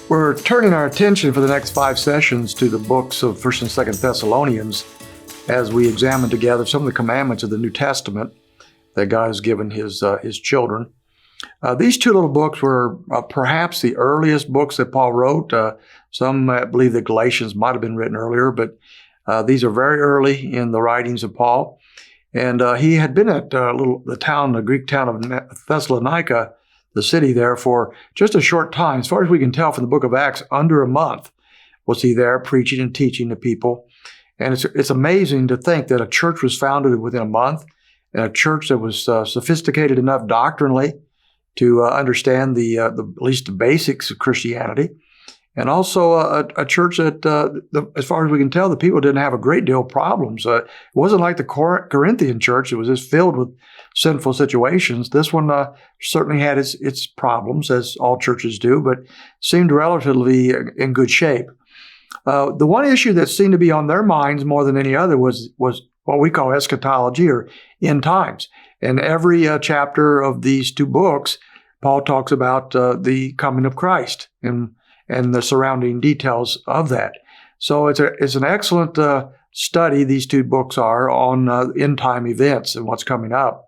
We're turning our attention for the next 5 sessions to the books of 1st and 2nd Thessalonians as we examine together some of the commandments of the New Testament that God has given His children. These two little books were perhaps the earliest books that Paul wrote. Some believe that Galatians might have been written earlier, but these are very early in the writings of Paul. And he had been at the Greek town of Thessalonica, the city there, for just a short time. As far as we can tell from the book of Acts, under a month was he there preaching and teaching to people. And it's amazing to think that a church was founded within a month, and a church that was sophisticated enough doctrinally to understand at least the basics of Christianity. And also a church that, as far as we can tell, the people didn't have a great deal of problems. It wasn't like the Corinthian church. It was just filled with sinful situations. This one certainly had its problems, as all churches do, but seemed relatively in good shape. The one issue that seemed to be on their minds more than any other was what we call eschatology, or end times. In every chapter of these two books, Paul talks about the coming of Christ and the surrounding details of that. So it's an excellent study, these two books are, on end-time events and what's coming up.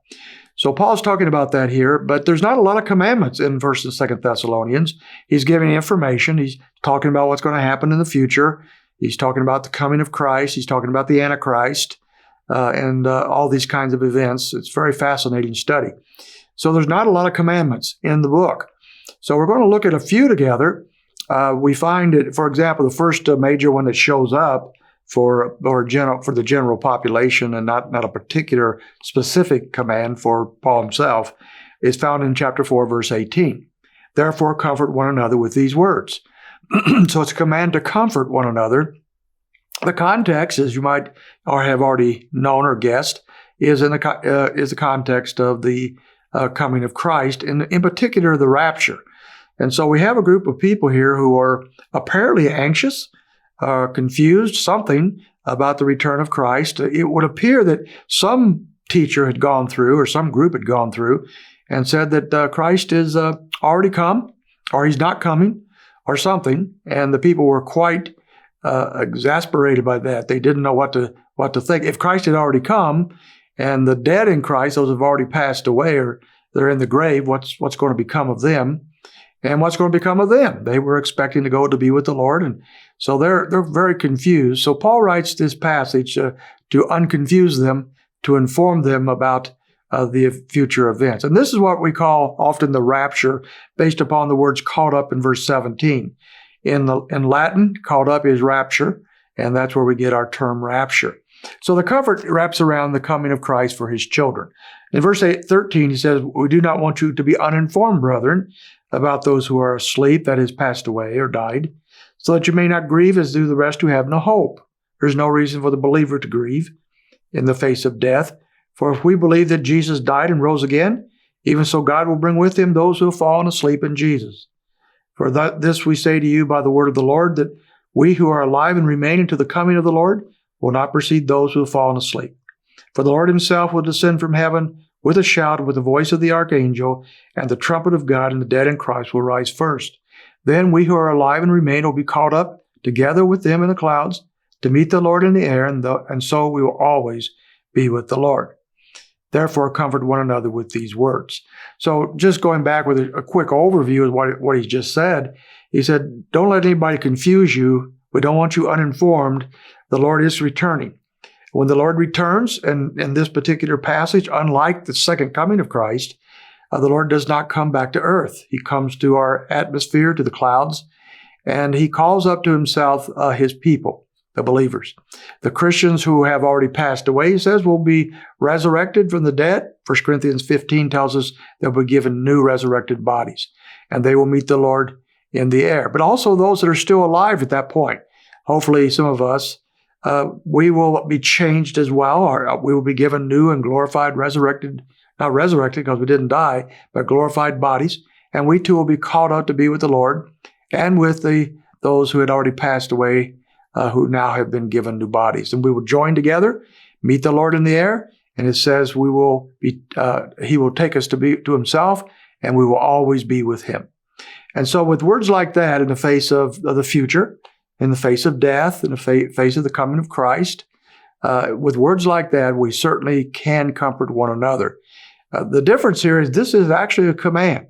So Paul's talking about that here, but there's not a lot of commandments in 1st and 2nd Thessalonians. He's giving information. He's talking about what's going to happen in the future. He's talking about the coming of Christ. He's talking about the Antichrist and all these kinds of events. It's a very fascinating study. So there's not a lot of commandments in the book. So we're going to look at a few together. We find it, for example, the first major one that shows up for the general population, and not a particular specific command for Paul himself, is found in chapter 4, verse 18. Therefore, comfort one another with these words. So it's a command to comfort one another. The context, as you might or have already known or guessed, is the context of the coming of Christ, in particular the rapture. And so we have a group of people here who are apparently anxious, confused, something about the return of Christ. It would appear that some teacher had gone through, or some group had gone through, and said that Christ is already come, or he's not coming, or something. And the people were quite exasperated by that. They didn't know what to think. If Christ had already come, and the dead in Christ, those have already passed away, or they're in the grave, what's going to become of them? And what's going to become of them? They were expecting to go to be with the Lord, and so they're very confused. So Paul writes this passage to unconfuse them, to inform them about the future events. And this is what we call often the rapture, based upon the words caught up in verse 17. In Latin, caught up is rapture, and that's where we get our term rapture. So the comfort wraps around the coming of Christ for his children. In verse 13, he says, "We do not want you to be uninformed, brethren, about those who are asleep, that is, passed away or died, so that you may not grieve as do the rest who have no hope. There's no reason for the believer to grieve in the face of death. For if we believe that Jesus died and rose again, even so God will bring with him those who have fallen asleep in Jesus. For this we say to you by the word of the Lord, that we who are alive and remain until the coming of the Lord will not precede those who have fallen asleep. For the Lord himself will descend from heaven with a shout, with the voice of the archangel, and the trumpet of God, and the dead in Christ will rise first. Then we who are alive and remain will be caught up together with them in the clouds to meet the Lord in the air, and so we will always be with the Lord. Therefore, comfort one another with these words." So just going back with a quick overview of what he just said, he said, don't let anybody confuse you. We don't want you uninformed. The Lord is returning. When the Lord returns, and in this particular passage, unlike the second coming of Christ, the Lord does not come back to earth. He comes to our atmosphere, to the clouds, and he calls up to himself his people, the believers. The Christians who have already passed away, he says, will be resurrected from the dead. 1 Corinthians 15 tells us they'll be given new resurrected bodies, and they will meet the Lord in the air. But also those that are still alive at that point. Hopefully some of us, we will be changed as well, or we will be given new and glorified, not resurrected because we didn't die, but glorified bodies. And we too will be called out to be with the Lord and with those who had already passed away, who now have been given new bodies. And we will join together, meet the Lord in the air, and it says he will take us to himself, and we will always be with him. And so with words like that in the face of the future, in the face of death, in the face of the coming of Christ, with words like that, we certainly can comfort one another. The difference here is this is actually a command.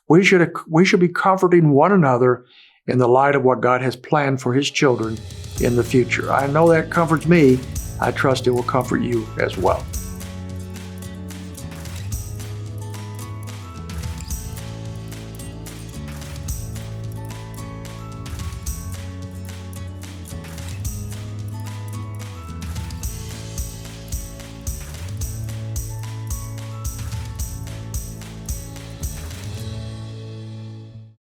We should be comforting one another in the light of what God has planned for His children in the future. I know that comforts me. I trust it will comfort you as well.